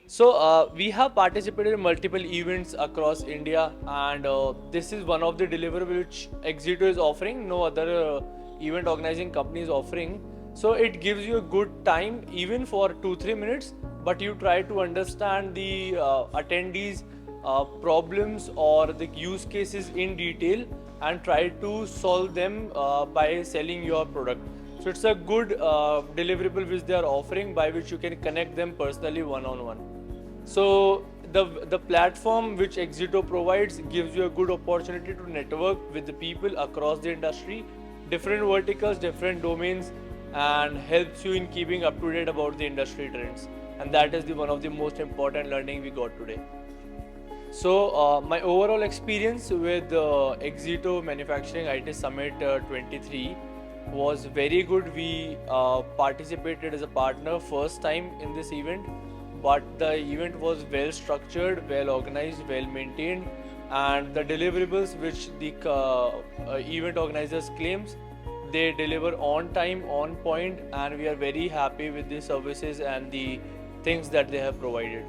So we have participated in multiple events across India, and this is one of the deliverables which Exito is offering. No other event organizing company is offering. So it gives you a good time, even for 2-3 minutes. But you try to understand the attendees' problems or the use cases in detail, and try to solve them by selling your product. So it's a good deliverable which they are offering, by which you can connect them personally one-on-one. So the platform which Exito provides gives you a good opportunity to network with the people across the industry, different verticals, different domains, and helps you in keeping up to date about the industry trends. And that is one of the most important learning we got today. So my overall experience with Exito Manufacturing IT Summit 23 was very good. We participated as a partner first time in this event, but the event was well structured, well organized, well maintained, and the deliverables which the event organizers claims, they deliver on time, on point, and we are very happy with the services and the things that they have provided.